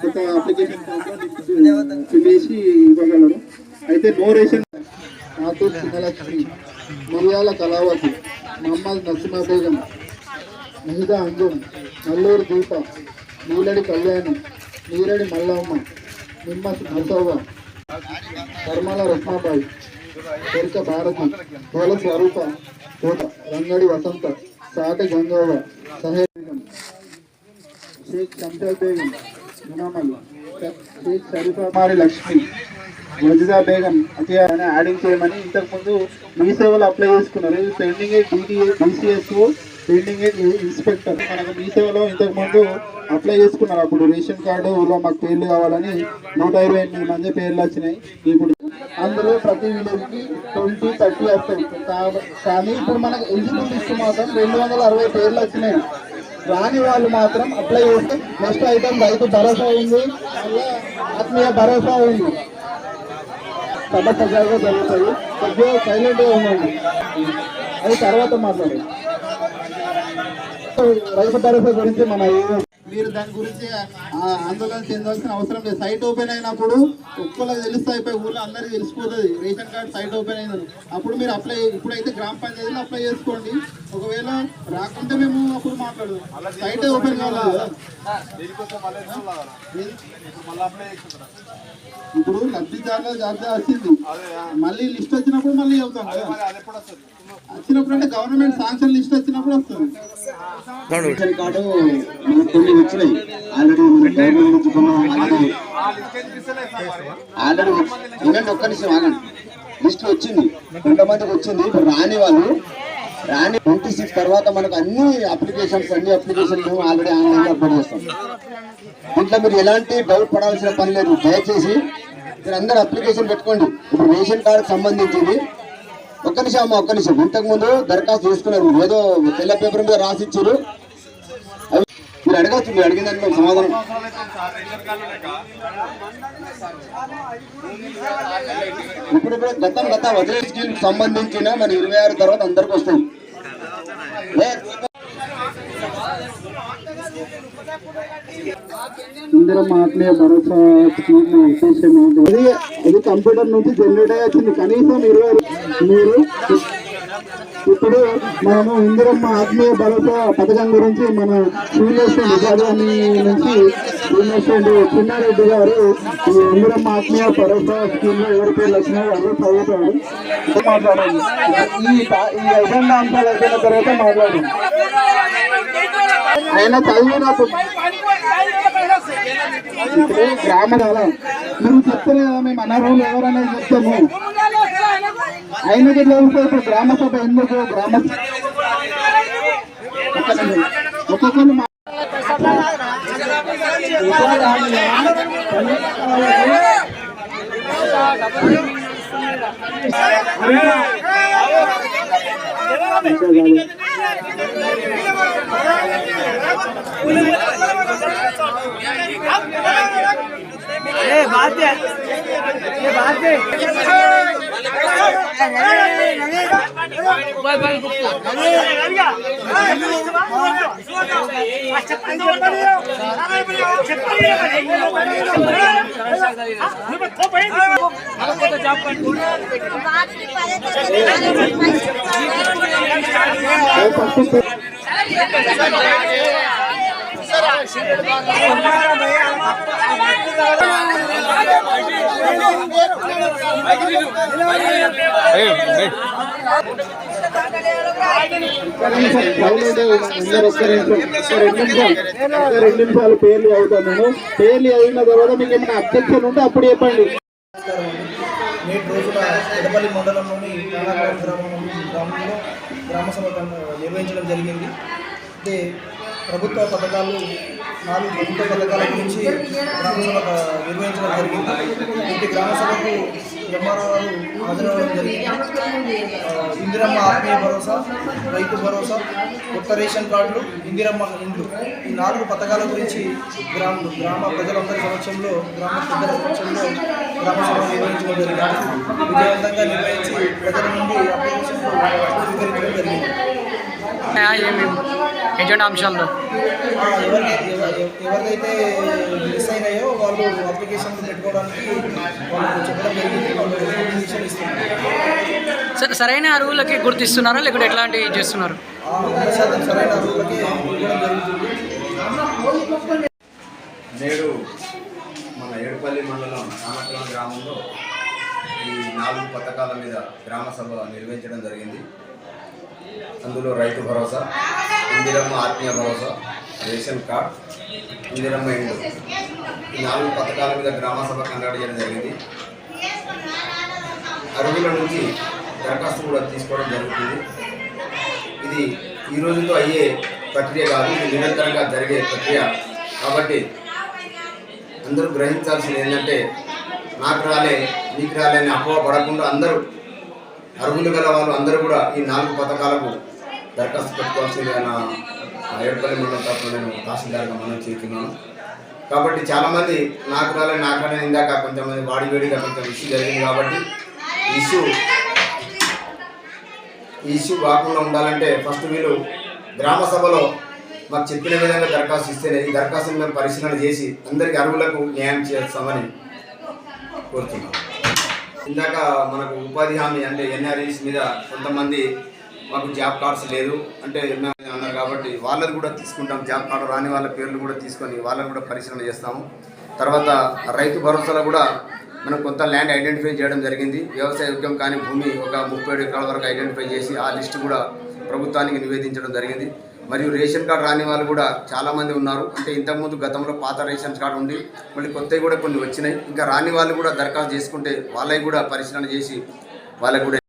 ఒక application fill చేసి ఇవ్వగలరు. అయితే నో రేషన్ ఆతూర్ చిన్నలక్ష్మి, మిర్యాల కళావతి, మహమ్మద్ నసీమా బేగం, మెహిదా అంజుమ్, నల్లూరు దీప, నీలడి కళ్యాణి, నీరడి మల్లమ్మ, నిమ్మస్ నర్సవ్వ, కర్మల రత్నాబాయి, పెరిక భారతి, తోల స్వరూప కోట, రంగడి వసంత, సాటి గంగవ్వ, సహేర్ బేగం, షేక్ శంషాద్ బేగం, మునామల్, షేక్ షరీఫామారి లక్ష్మి, వజిదా బేగం అతియా అని యాడింగ్ చేయమని ఇంతకుముందు మీ సేవలు అప్లై చేసుకున్నారు. Pending DCSO, pending inspector. మనకు మీ సేవలో ఇంతకుముందు అప్లై చేసుకున్నారు. అప్పుడు రేషన్ కార్డులో మాకు పేర్లు కావాలని 128 మంది పేర్లు వచ్చినాయి. ఇప్పుడు అందులో ప్రతి విలేజ్కి 20-30 వస్తాయి. కానీ ఇప్పుడు మనకు ఎలిజిబుల్ లిస్ట్ మాత్రం 260 పేర్లు వచ్చినాయి. రాని వాళ్ళు మాత్రం అప్లై చేస్తే నెక్స్ట్ ఐటమ్ రైతు భరోసా ఉంది, మళ్ళీ ఆత్మీయ భరోసా ఉంది. సభ సజావుగా జరుగుతుంది. కొద్దిగా సైలెంట్గా ఉండండి, అది తర్వాత మాట్లాడండి. రైతు భరోసా గురించి మీరు దాని గురించి ఆందోళన చెందాల్సిన అవసరం లేదు. సైట్ ఓపెన్ అయినప్పుడు ఒక్కళ్ళకి తెలుస్తే అయిపోయి ఊళ్ళో అందరికీ తెలిసిపోతుంది రేషన్ కార్డు సైట్ ఓపెన్ అయిందని. అప్పుడు మీరు అప్లై, ఇప్పుడైతే గ్రామ పంచాయతీలో అప్లై చేసుకోండి. ఒకవేళ రాకుంటే మేము అప్పుడు మాట్లాడదాం. సైట్ ఓపెన్ కావాలి కదా. ఇప్పుడు లబ్ధిదారుల జాబితా వచ్చింది, మళ్ళీ లిస్ట్ వచ్చినప్పుడు మళ్ళీ చెప్తాం కదా. వచ్చినప్పుడు అంటే గవర్నమెంట్ శాంక్షన్ లిస్ట్ వచ్చినప్పుడు వస్తుంది. రేషన్ కార్డు కొన్ని వచ్చినాయి ఆల్రెడీ ఒక్క నిమిషం ఆగండి. లిస్ట్ వచ్చింది, కొంతమందికి వచ్చింది. ఇప్పుడు రాని వాళ్ళు 26 తర్వాత మనకు అన్ని అప్లికేషన్స్ మేము ఆల్రెడీ ఆన్లైన్లో అప్లోడ్ చేస్తాం. దీంట్లో మీరు ఎలాంటి డౌట్ పడాల్సిన పని లేదు. దయచేసి మీరు అందరు అప్లికేషన్ పెట్టుకోండి. ఇప్పుడు రేషన్ కార్డుకి సంబంధించింది ఒక్క నిమిషం ఇంతకుముందు దరఖాస్తు చేసుకున్నారు, ఏదో తెల్ల పేపర్ మీద రాసిచ్చారు. అవి మీరు అడగచ్చు, మీరు అడిగిన దానికి మేము సమాధానం. ఇప్పుడు గత వదిలే స్కీమ్ సంబంధించిన మన 26 తర్వాత అందరికి వస్తాయి. ఇందిరమ్మ ఆత్మీయ భరోసా స్కీమ్ ఉద్దేశం ఏంటి? అది కంప్యూటర్ నుంచి జనరేట్ అయ్యి వచ్చింది. కనీసం 20 మీరు ఇప్పుడు మనము ఇందిరమ్మ ఆత్మీయ భరోసా పథకం గురించి మన శ్రీలేశ్వర నిజాదాని నుంచి శ్రీలేశ్వరుడు చిన్నారెడ్డి గారు ఈ ఇందిరమ్మ ఆత్మీయ భరోసా స్కీమ్ లో ఎవరి పేర్లు వచ్చినాయో అదే చదువుతాడు. మాట్లాడండి. ఈ ఎజెండా అంశాలు అయిపోయిన తర్వాత మాట్లాడండి. ఆయన చదివినప్పుడు ఇప్పుడు గ్రామాల మీరు చెప్తారు కదా, మేము అనర్హులు ఎవరనేది చెప్తాము. ఆయనకి ఎట్లా ఉంటుంది? ఇప్పుడు గ్రామ సభ ఎందుకు? గ్రామ ఒక్కొక్కరు రెండు నిమిషాలు పేర్లు అవుతాను నేను. పేర్లు అయిన తర్వాత మీకు ఏమైనా అబ్జెక్షన్ ఉంటే అప్పుడు చెప్పండి. నేటి రోజున ఎడపల్లి మండలంలోని గ్రామంలో గ్రామ సభ నిర్వహించడం జరిగింది. అంటే ప్రభుత్వ పథకాలు 4 ప్రభుత్వ పథకాల గురించి గ్రామసభ నిర్వహించడం జరిగింది. ఇంటి గ్రామసభకు ఎంఆర్ఓ హాజరవడం జరిగింది. ఇందిరమ్మ ఆత్మీయ భరోసా, రైతు భరోసా, కొత్త రేషన్ కార్డులు, ఇందిరమ్మ ఇండ్లు, ఈ 4 పథకాల గురించి గ్రామ ప్రజలందరి సమక్షంలో, గ్రామ పెద్దల సమక్షంలో గ్రామసభ నిర్వహించడం జరిగింది. విజయవంతంగా నిర్వహించి ప్రజల నుండి అప్లికేషన్లు స్వీకరించడం జరిగింది. ఎటువంటి అంశాల్లో ఎవరికైతే మిస్ అయినాయో వాళ్ళు అప్లికేషన్ పెట్టుకోవడానికి వాళ్ళు చెప్పడం జరిగింది. వాళ్ళు అప్లికేషన్ ఇస్తున్నారు. సరైన అరువులకి గుర్తిస్తున్నారా లేకుంటే ఎట్లాంటివి చేస్తున్నారు? 100% సరైన అరువులకి ఇవ్వడం జరుగుతుంది. నేడు మన ఏడుపల్లి మండలం రామక్రమ గ్రామంలో ఈ 4 పథకాల మీద గ్రామ సభ నిర్వహించడం జరిగింది. అందులో రైతు భరోసా, ఇందిరమ్మ ఆత్మీయ భరోసా, రేషన్ కార్డ్, ఇందిరమ్మ ఇండు, ఈ 4 పథకాల మీద గ్రామ సభ కండక్ట్ చేయడం జరిగింది. అరువుల నుంచి దరఖాస్తు కూడా తీసుకోవడం జరుగుతుంది. ఇది ఈ రోజుతో అయ్యే ప్రక్రియ కాదు, ఇది నిరంతరంగా జరిగే ప్రక్రియ. కాబట్టి అందరూ గ్రహించాల్సింది ఏంటంటే నాకు రాలే నీకు రాలే అని అపోహ పడకుండా అందరూ అర్హులు గల వాళ్ళు అందరూ కూడా ఈ 4 పథకాలకు దరఖాస్తు పెట్టుకోవాల్సిందిగా నా ఏడుపల్లి మండలం తరఫున నేను తహసీల్దార్గా మనం చేస్తున్నాను. కాబట్టి చాలామంది నాకు రాలే ఇందాక కొంతమంది వాడివేడిగా కొంచెం ఇష్యూ జరిగింది. కాబట్టి ఈ ఇష్యూ కాకుండా ఉండాలంటే ఫస్ట్ వీళ్ళు గ్రామ సభలో మాకు చెప్పిన విధంగా దరఖాస్తు ఇస్తేనే ఈ దరఖాస్తును మేము పరిశీలన చేసి అందరికీ అర్హులకు న్యాయం చేస్తామని కోరుతున్నాం. ఇందాక మనకు ఉపాధి హామీ అంటే ఎన్ఆర్ఈస్ మీద కొంతమంది మాకు జాబ్ కార్డ్స్ లేదు అంటే అన్నారు. కాబట్టి వాళ్ళది కూడా తీసుకుంటాం. జాబ్ కార్డు రాని వాళ్ళ పేర్లు కూడా తీసుకొని వాళ్ళని కూడా పరిశీలన చేస్తాము. తర్వాత రైతు భరోసాలో కూడా మనం కొంత ల్యాండ్ ఐడెంటిఫై చేయడం జరిగింది. వ్యవసాయ యోగ్యం కానీ భూమి ఒక 37 ఎకరాల వరకు ఐడెంటిఫై చేసి ఆ లిస్టు కూడా ప్రభుత్వానికి నివేదించడం జరిగింది. మరియు రేషన్ కార్డు రాని వాళ్ళు కూడా చాలామంది ఉన్నారు. అంటే ఇంతకుముందు గతంలో పాత రేషన్ కార్డు ఉండి మళ్ళీ కొత్తవి కూడా కొన్ని వచ్చినాయి. ఇంకా రాని వాళ్ళు కూడా దరఖాస్తు చేసుకుంటే వాళ్ళకి కూడా పరిశీలన చేసి వాళ్ళకి కూడా